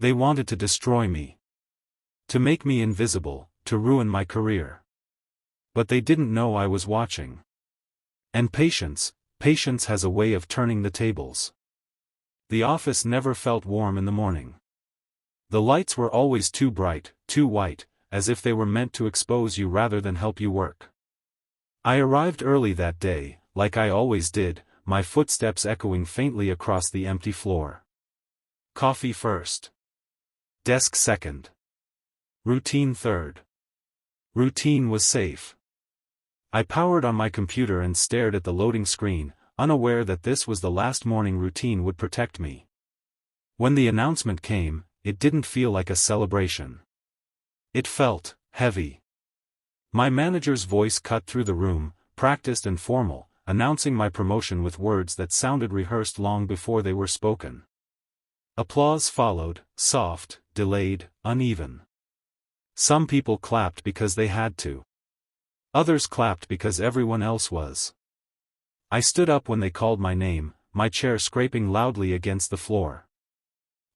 They wanted to destroy me. To make me invisible, to ruin my career. But they didn't know I was watching. And patience has a way of turning the tables. The office never felt warm in the morning. The lights were always too bright, too white, as if they were meant to expose you rather than help you work. I arrived early that day, like I always did, my footsteps echoing faintly across the empty floor. Coffee first. Desk second. Routine third. Routine was safe. I powered on my computer and stared at the loading screen, unaware that this was the last morning routine would protect me. When the announcement came, it didn't feel like a celebration. It felt heavy. My manager's voice cut through the room, practiced and formal, announcing my promotion with words that sounded rehearsed long before they were spoken. Applause followed, soft, delayed, uneven. Some people clapped because they had to. Others clapped because everyone else was. I stood up when they called my name, my chair scraping loudly against the floor.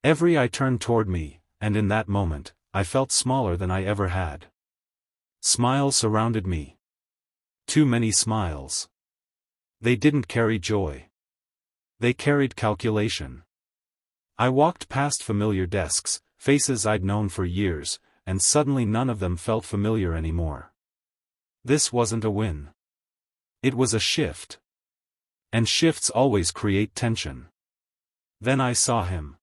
Every eye turned toward me, and in that moment, I felt smaller than I ever had. Smiles surrounded me. Too many smiles. They didn't carry joy. They carried calculation. I walked past familiar desks, faces I'd known for years, and suddenly none of them felt familiar anymore. This wasn't a win. It was a shift. And shifts always create tension. Then I saw him.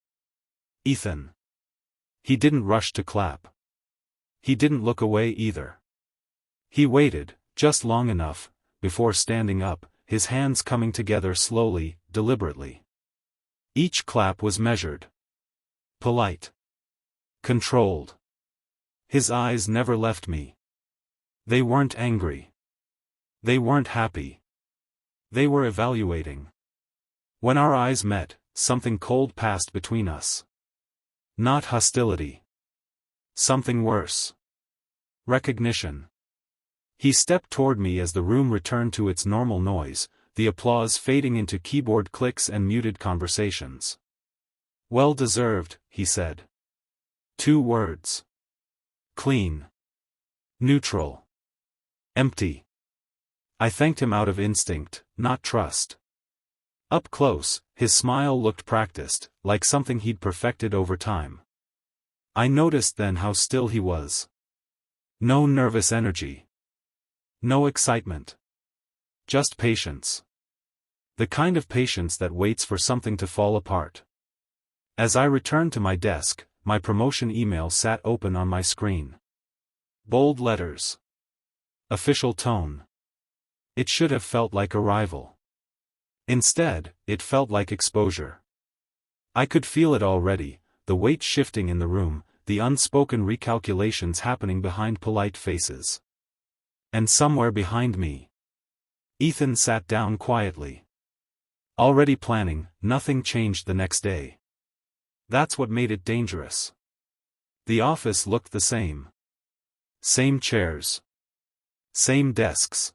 Ethan. He didn't rush to clap. He didn't look away either. He waited, just long enough, before standing up, his hands coming together slowly, deliberately. Each clap was measured. Polite. Controlled. His eyes never left me. They weren't angry. They weren't happy. They were evaluating. When our eyes met, something cold passed between us. Not hostility. Something worse. Recognition. He stepped toward me as the room returned to its normal noise, the applause fading into keyboard clicks and muted conversations. Well deserved, he said. 2 words. Clean. Neutral. Empty. I thanked him out of instinct, not trust. Up close, his smile looked practiced, like something he'd perfected over time. I noticed then how still he was. No nervous energy. No excitement. Just patience. The kind of patience that waits for something to fall apart. As I returned to my desk, my promotion email sat open on my screen. Bold letters. Official tone. It should have felt like arrival. Instead, it felt like exposure. I could feel it already, the weight shifting in the room, the unspoken recalculations happening behind polite faces. And somewhere behind me, Ethan sat down quietly. Already planning, nothing changed the next day. That's what made it dangerous. The office looked the same. Same chairs. Same desks.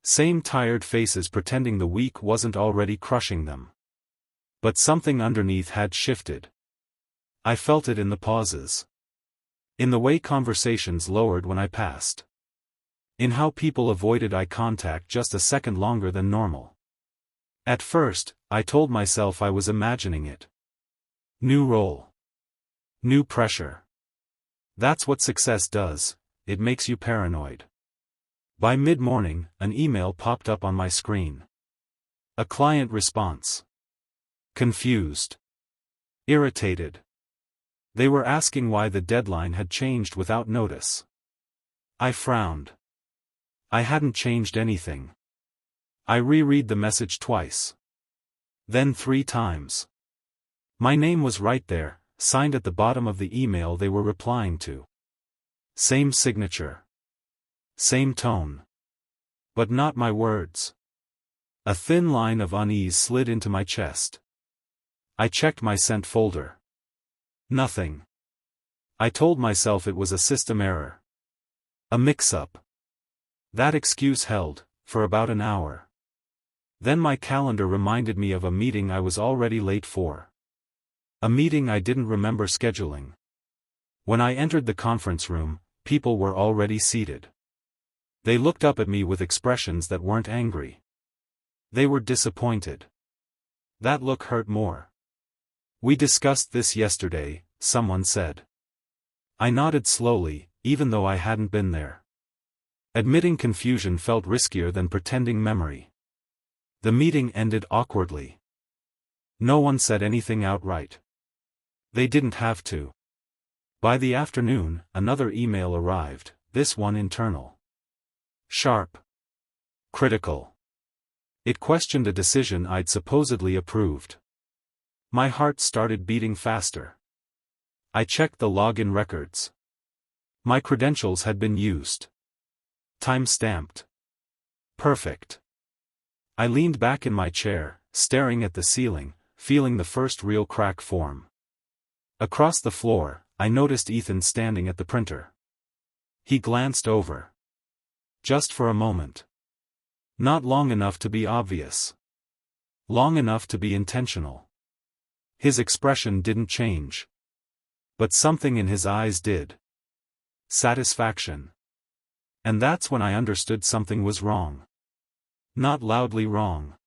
Same tired faces pretending the week wasn't already crushing them. But something underneath had shifted. I felt it in the pauses. In the way conversations lowered when I passed. In how people avoided eye contact just a second longer than normal. At first, I told myself I was imagining it. New role. New pressure. That's what success does, it makes you paranoid. By mid-morning, an email popped up on my screen. A client response. Confused. Irritated. They were asking why the deadline had changed without notice. I frowned. I hadn't changed anything. I reread the message twice. Then 3 times. My name was right there, signed at the bottom of the email they were replying to. Same signature. Same tone. But not my words. A thin line of unease slid into my chest. I checked my sent folder. Nothing. I told myself it was a system error. A mix-up. That excuse held, for about an hour. Then my calendar reminded me of a meeting I was already late for. A meeting I didn't remember scheduling. When I entered the conference room, people were already seated. They looked up at me with expressions that weren't angry. They were disappointed. That look hurt more. "We discussed this yesterday," someone said. I nodded slowly, even though I hadn't been there. Admitting confusion felt riskier than pretending memory. The meeting ended awkwardly. No one said anything outright. They didn't have to. By the afternoon, another email arrived, this one internal. Sharp. Critical. It questioned a decision I'd supposedly approved. My heart started beating faster. I checked the login records. My credentials had been used. Time-stamped. Perfect. I leaned back in my chair, staring at the ceiling, feeling the first real crack form. Across the floor, I noticed Ethan standing at the printer. He glanced over. Just for a moment. Not long enough to be obvious. Long enough to be intentional. His expression didn't change. But something in his eyes did. Satisfaction. And that's when I understood something was wrong. Not loudly wrong.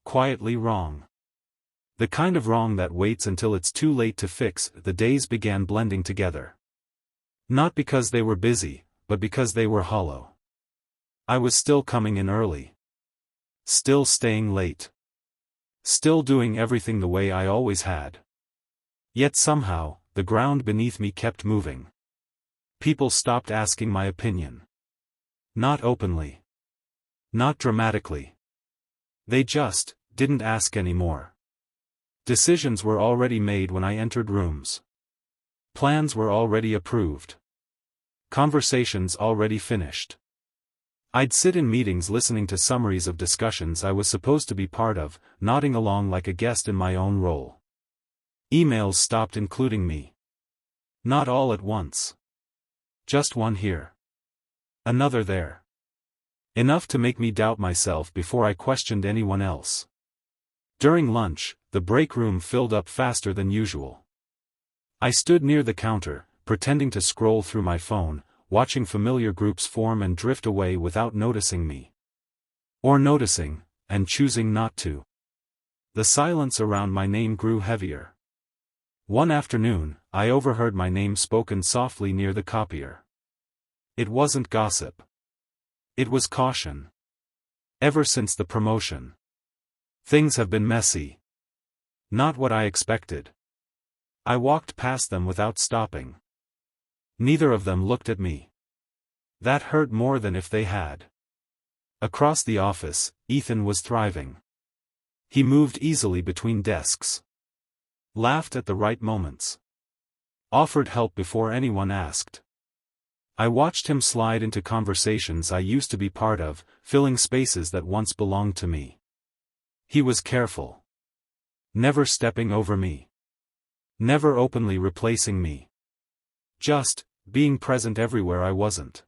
Quietly wrong. The kind of wrong that waits until it's too late to fix. The days began blending together. Not because they were busy, but because they were hollow. I was still coming in early. Still staying late. Still doing everything the way I always had. Yet somehow, the ground beneath me kept moving. People stopped asking my opinion. Not openly. Not dramatically. They just didn't ask anymore. Decisions were already made when I entered rooms. Plans were already approved. Conversations already finished. I'd sit in meetings listening to summaries of discussions I was supposed to be part of, nodding along like a guest in my own role. Emails stopped including me. Not all at once. Just one here. Another there. Enough to make me doubt myself before I questioned anyone else. During lunch, the break room filled up faster than usual. I stood near the counter, pretending to scroll through my phone, watching familiar groups form and drift away without noticing me. Or noticing, and choosing not to. The silence around my name grew heavier. One afternoon, I overheard my name spoken softly near the copier. It wasn't gossip. It was caution. Ever since the promotion. Things have been messy. Not what I expected. I walked past them without stopping. Neither of them looked at me. That hurt more than if they had. Across the office, Ethan was thriving. He moved easily between desks. Laughed at the right moments. Offered help before anyone asked. I watched him slide into conversations I used to be part of, filling spaces that once belonged to me. He was careful. Never stepping over me. Never openly replacing me. Just being present everywhere I wasn't.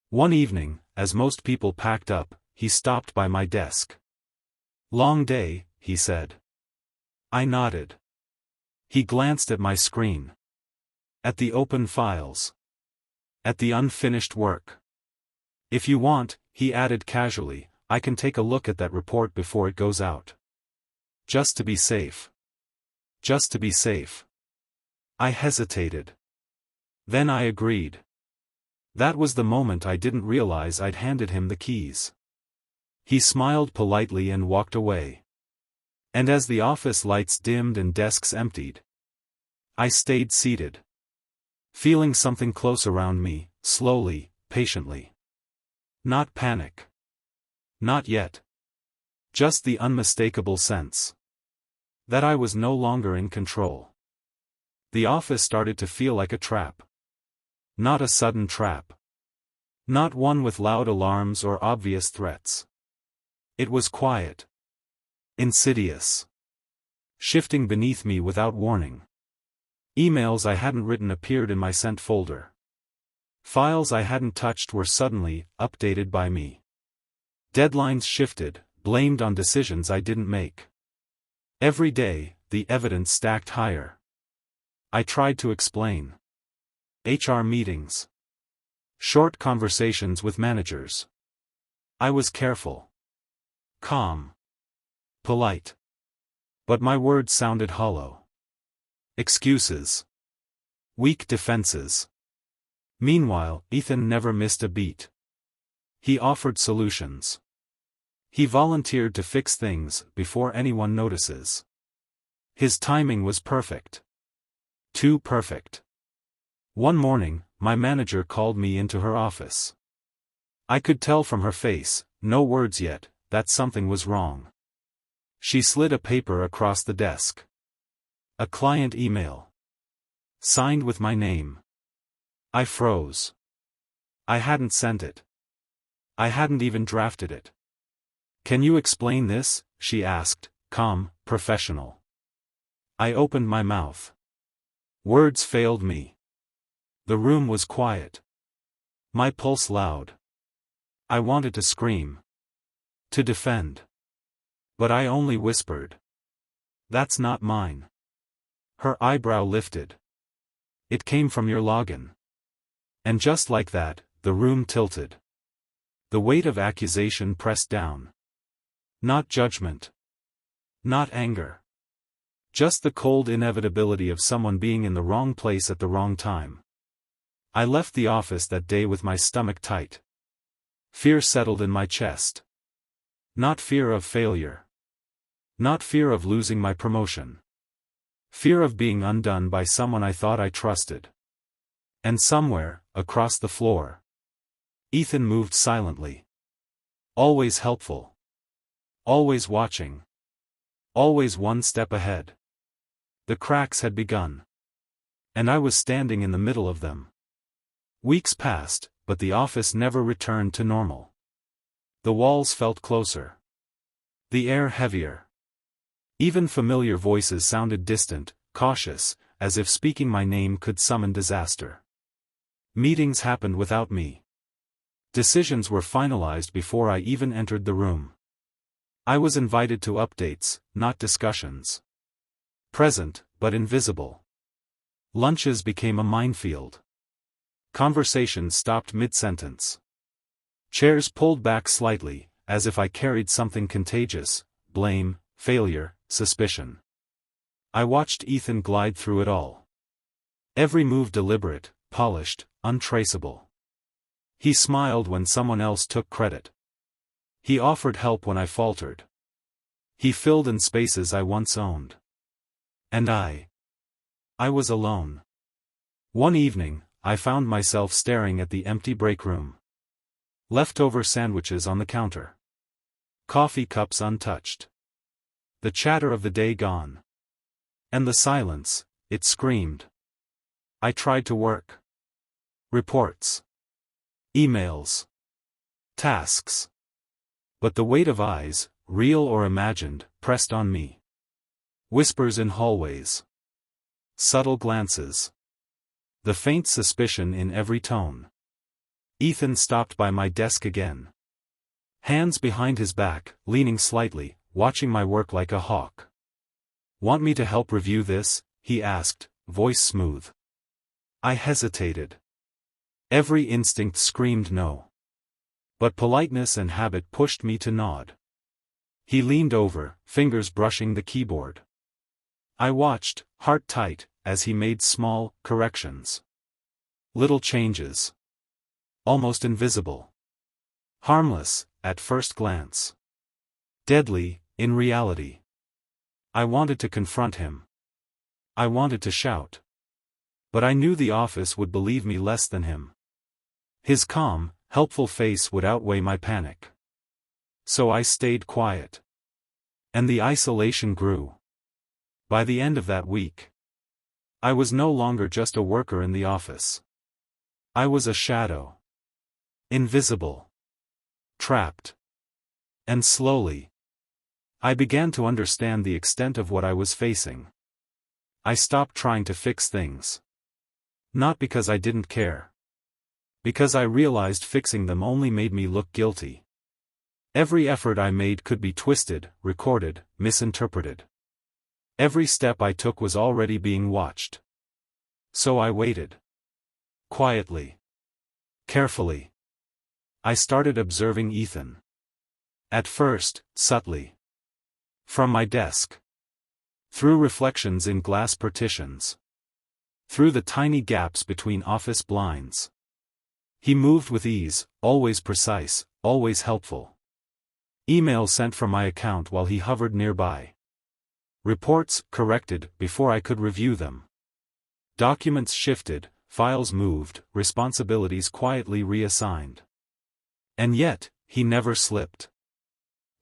One evening, as most people packed up, he stopped by my desk. "Long day," he said. I nodded. He glanced at my screen. At the open files. At the unfinished work. "If you want," he added casually, "I can take a look at that report before it goes out. Just to be safe. Just to be safe." I hesitated. Then I agreed. That was the moment I didn't realize I'd handed him the keys. He smiled politely and walked away. And as the office lights dimmed and desks emptied, I stayed seated. Feeling something close around me, slowly, patiently. Not panic. Not yet. Just the unmistakable sense that I was no longer in control. The office started to feel like a trap. Not a sudden trap. Not one with loud alarms or obvious threats. It was quiet. Insidious. Shifting beneath me without warning. Emails I hadn't written appeared in my sent folder. Files I hadn't touched were suddenly updated by me. Deadlines shifted, blamed on decisions I didn't make. Every day, the evidence stacked higher. I tried to explain. HR meetings. Short conversations with managers. I was careful. Calm. Polite. But my words sounded hollow. Excuses. Weak defenses. Meanwhile, Ethan never missed a beat. He offered solutions. He volunteered to fix things before anyone notices. His timing was perfect. Too perfect. One morning, my manager called me into her office. I could tell from her face, no words yet, that something was wrong. She slid a paper across the desk. A client email. Signed with my name. I froze. I hadn't sent it. I hadn't even drafted it. "Can you explain this?" she asked, calm, professional. I opened my mouth. Words failed me. The room was quiet. My pulse loud. I wanted to scream. To defend. But I only whispered. "That's not mine." Her eyebrow lifted. "It came from your login." And just like that, the room tilted. The weight of accusation pressed down. Not judgment. Not anger. Just the cold inevitability of someone being in the wrong place at the wrong time. I left the office that day with my stomach tight. Fear settled in my chest. Not fear of failure. Not fear of losing my promotion. Fear of being undone by someone I thought I trusted. And somewhere, across the floor, Ethan moved silently. Always helpful. Always watching. Always one step ahead. The cracks had begun. And I was standing in the middle of them. Weeks passed, but the office never returned to normal. The walls felt closer. The air heavier. Even familiar voices sounded distant, cautious, as if speaking my name could summon disaster. Meetings happened without me. Decisions were finalized before I even entered the room. I was invited to updates, not discussions. Present, but invisible. Lunches became a minefield. Conversations stopped mid-sentence. Chairs pulled back slightly, as if I carried something contagious: blame, failure, suspicion. I watched Ethan glide through it all. Every move deliberate, polished, untraceable. He smiled when someone else took credit. He offered help when I faltered. He filled in spaces I once owned. And I was alone. One evening, I found myself staring at the empty break room. Leftover sandwiches on the counter. Coffee cups untouched. The chatter of the day gone. And the silence, it screamed. I tried to work. Reports. Emails. Tasks. But the weight of eyes, real or imagined, pressed on me. Whispers in hallways. Subtle glances. The faint suspicion in every tone. Ethan stopped by my desk again. Hands behind his back, leaning slightly, watching my work like a hawk. "Want me to help review this?" he asked, voice smooth. I hesitated. Every instinct screamed no. But politeness and habit pushed me to nod. He leaned over, fingers brushing the keyboard. I watched, heart tight, as he made small corrections. Little changes. Almost invisible. Harmless, at first glance. Deadly, in reality. I wanted to confront him. I wanted to shout. But I knew the office would believe me less than him. His calm, helpful face would outweigh my panic. So I stayed quiet. And the isolation grew. By the end of that week, I was no longer just a worker in the office. I was a shadow. Invisible. Trapped. And slowly, I began to understand the extent of what I was facing. I stopped trying to fix things. Not because I didn't care. Because I realized fixing them only made me look guilty. Every effort I made could be twisted, recorded, misinterpreted. Every step I took was already being watched. So I waited. Quietly. Carefully. I started observing Ethan. At first, subtly. From my desk. Through reflections in glass partitions. Through the tiny gaps between office blinds. He moved with ease, always precise, always helpful. Emails sent from my account while he hovered nearby. Reports corrected before I could review them. Documents shifted, files moved, responsibilities quietly reassigned. And yet, he never slipped.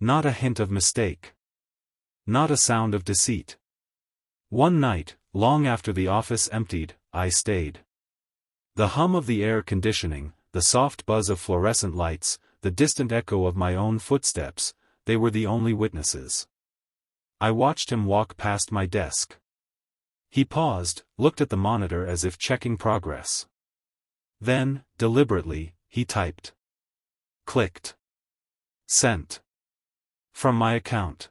Not a hint of mistake. Not a sound of deceit. One night, long after the office emptied, I stayed. The hum of the air conditioning, the soft buzz of fluorescent lights, the distant echo of my own footsteps, they were the only witnesses. I watched him walk past my desk. He paused, looked at the monitor as if checking progress. Then, deliberately, he typed. Clicked. Sent. From my account.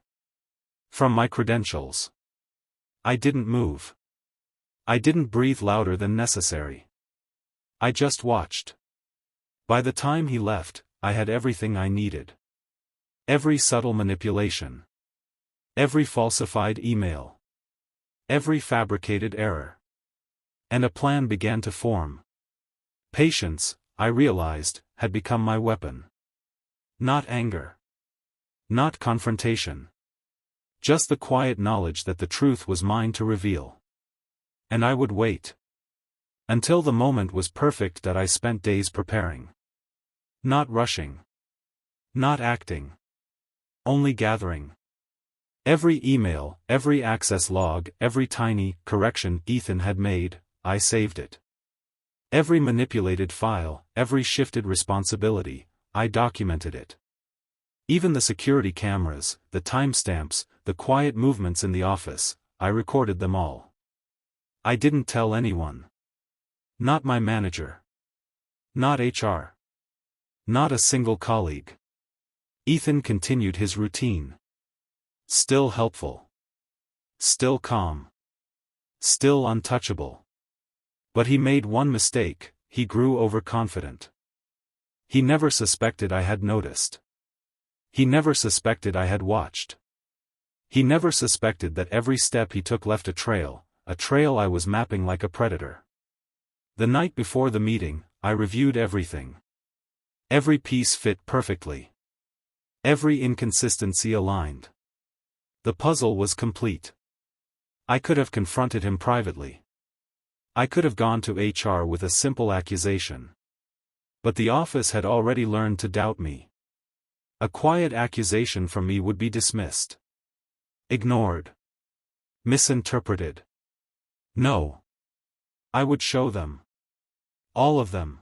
From my credentials. I didn't move. I didn't breathe louder than necessary. I just watched. By the time he left, I had everything I needed. Every subtle manipulation. Every falsified email. Every fabricated error. And a plan began to form. Patience, I realized, had become my weapon. Not anger. Not confrontation. Just the quiet knowledge that the truth was mine to reveal. And I would wait. Until the moment was perfect that I spent days preparing. Not rushing. Not acting. Only gathering. Every email, every access log, every tiny correction Ethan had made, I saved it. Every manipulated file, every shifted responsibility, I documented it. Even the security cameras, the timestamps, the quiet movements in the office, I recorded them all. I didn't tell anyone. Not my manager. Not HR. Not a single colleague. Ethan continued his routine. Still helpful. Still calm. Still untouchable. But he made one mistake, he grew overconfident. He never suspected I had noticed. He never suspected I had watched. He never suspected that every step he took left a trail I was mapping like a predator. The night before the meeting, I reviewed everything. Every piece fit perfectly. Every inconsistency aligned. The puzzle was complete. I could have confronted him privately. I could have gone to HR with a simple accusation. But the office had already learned to doubt me. A quiet accusation from me would be dismissed. Ignored. Misinterpreted. No. I would show them. All of them.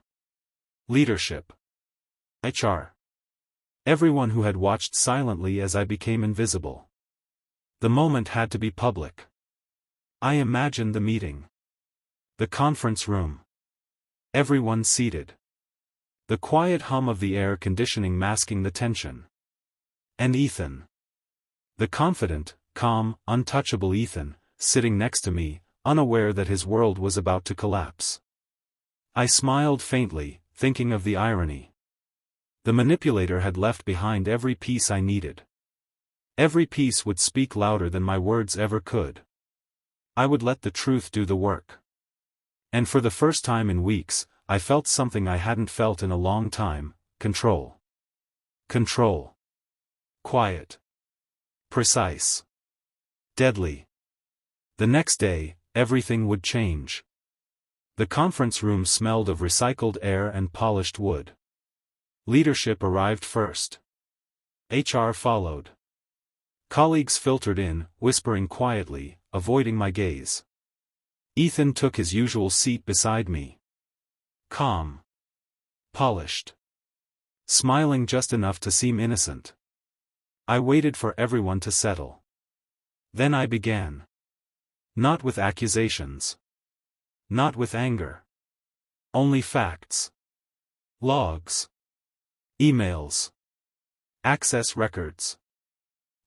Leadership. HR. Everyone who had watched silently as I became invisible. The moment had to be public. I imagined the meeting. The conference room. Everyone seated. The quiet hum of the air conditioning masking the tension. And Ethan. The confident, calm, untouchable Ethan, sitting next to me, unaware that his world was about to collapse. I smiled faintly, thinking of the irony. The manipulator had left behind every piece I needed. Every piece would speak louder than my words ever could. I would let the truth do the work. And for the first time in weeks, I felt something I hadn't felt in a long time: control. Control. Quiet. Precise. Deadly. The next day, everything would change. The conference room smelled of recycled air and polished wood. Leadership arrived first. HR followed. Colleagues filtered in, whispering quietly, avoiding my gaze. Ethan took his usual seat beside me. Calm. Polished. Smiling just enough to seem innocent. I waited for everyone to settle. Then I began. Not with accusations. Not with anger. Only facts. Logs. Emails. Access records.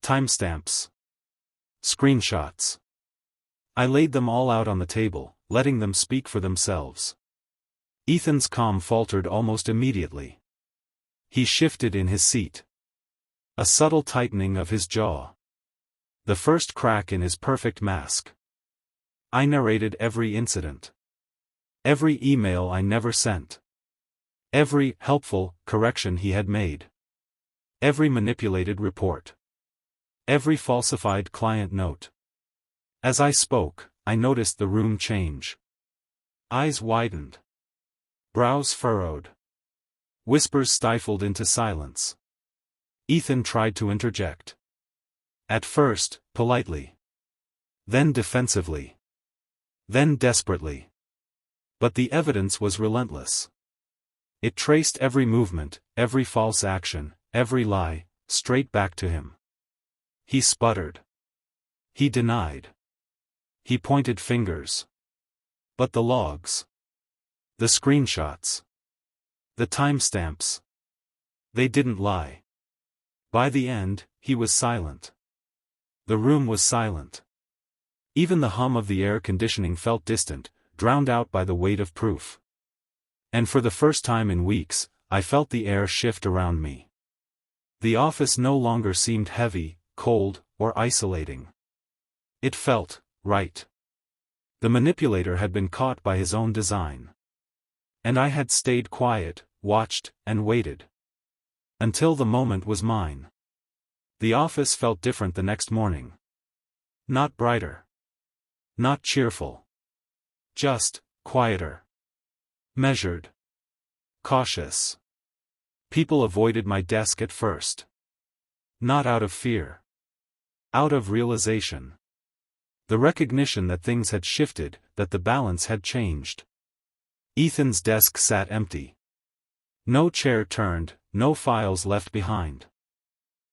Timestamps. Screenshots. I laid them all out on the table, letting them speak for themselves. Ethan's calm faltered almost immediately. He shifted in his seat. A subtle tightening of his jaw. The first crack in his perfect mask. I narrated every incident. Every email I never sent. Every helpful correction he had made. Every manipulated report. Every falsified client note. As I spoke, I noticed the room change. Eyes widened. Brows furrowed. Whispers stifled into silence. Ethan tried to interject. At first, politely. Then defensively. Then desperately. But the evidence was relentless. It traced every movement, every false action, every lie, straight back to him. He sputtered. He denied. He pointed fingers. But the logs. The screenshots. The timestamps. They didn't lie. By the end, he was silent. The room was silent. Even the hum of the air conditioning felt distant, drowned out by the weight of proof. And for the first time in weeks, I felt the air shift around me. The office no longer seemed heavy, cold, or isolating. It felt right. The manipulator had been caught by his own design. And I had stayed quiet, watched, and waited. Until the moment was mine. The office felt different the next morning. Not brighter. Not cheerful. Just quieter. Measured. Cautious. People avoided my desk at first. Not out of fear. Out of realization. The recognition that things had shifted, that the balance had changed. Ethan's desk sat empty. No chair turned, no files left behind.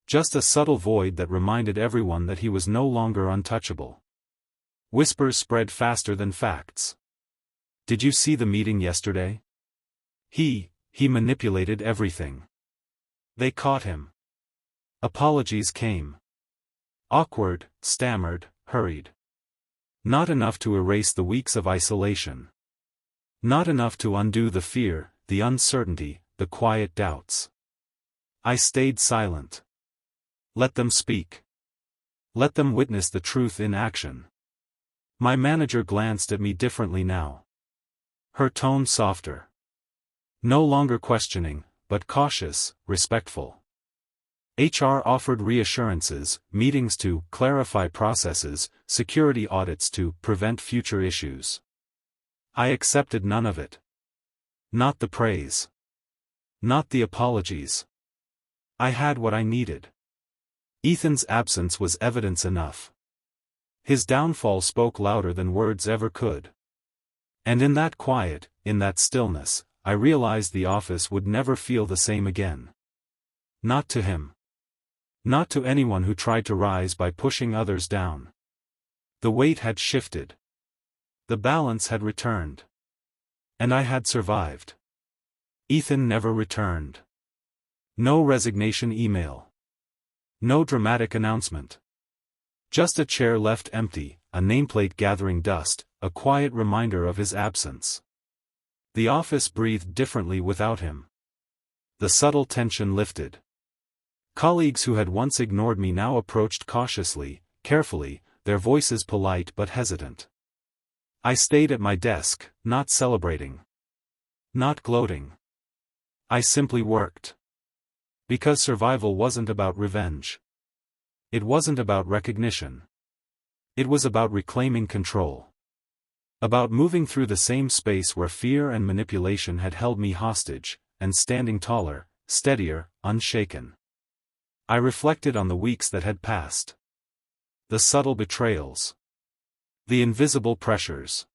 Just a subtle void that reminded everyone that he was no longer untouchable. Whispers spread faster than facts. Did you see the meeting yesterday? He manipulated everything. They caught him. Apologies came. Awkward, stammered, hurried. Not enough to erase the weeks of isolation. Not enough to undo the fear, the uncertainty, the quiet doubts. I stayed silent. Let them speak. Let them witness the truth in action. My manager glanced at me differently now. Her tone softer. No longer questioning, but cautious, respectful. HR offered reassurances, meetings to clarify processes, security audits to prevent future issues. I accepted none of it. Not the praise. Not the apologies. I had what I needed. Ethan's absence was evidence enough. His downfall spoke louder than words ever could. And in that quiet, in that stillness, I realized the office would never feel the same again. Not to him. Not to anyone who tried to rise by pushing others down. The weight had shifted. The balance had returned. And I had survived. Ethan never returned. No resignation email. No dramatic announcement. Just a chair left empty, a nameplate gathering dust, a quiet reminder of his absence. The office breathed differently without him. The subtle tension lifted. Colleagues who had once ignored me now approached cautiously, carefully, their voices polite but hesitant. I stayed at my desk, not celebrating. Not gloating. I simply worked. Because survival wasn't about revenge. It wasn't about recognition. It was about reclaiming control. About moving through the same space where fear and manipulation had held me hostage, and standing taller, steadier, unshaken. I reflected on the weeks that had passed. The subtle betrayals. The invisible pressures.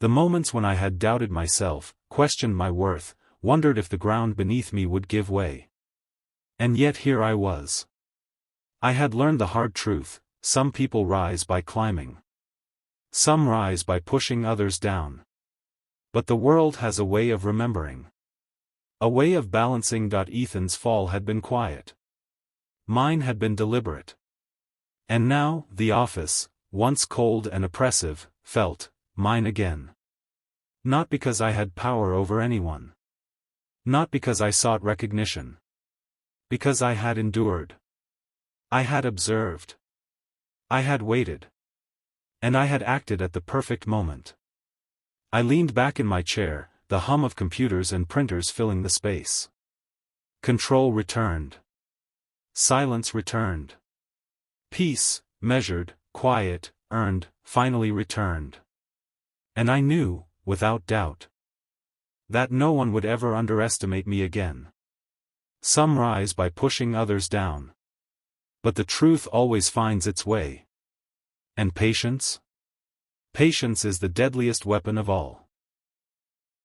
The moments when I had doubted myself, questioned my worth, wondered if the ground beneath me would give way. And yet here I was. I had learned the hard truth: some people rise by climbing. Some rise by pushing others down. But the world has a way of remembering. A way of balancing. Ethan's fall had been quiet. Mine had been deliberate. And now, the office, once cold and oppressive, felt mine again. Not because I had power over anyone. Not because I sought recognition. Because I had endured. I had observed. I had waited. And I had acted at the perfect moment. I leaned back in my chair, the hum of computers and printers filling the space. Control returned. Silence returned. Peace, measured, quiet, earned, finally returned. And I knew, without doubt, that no one would ever underestimate me again. Some rise by pushing others down. But the truth always finds its way. And patience? Patience is the deadliest weapon of all.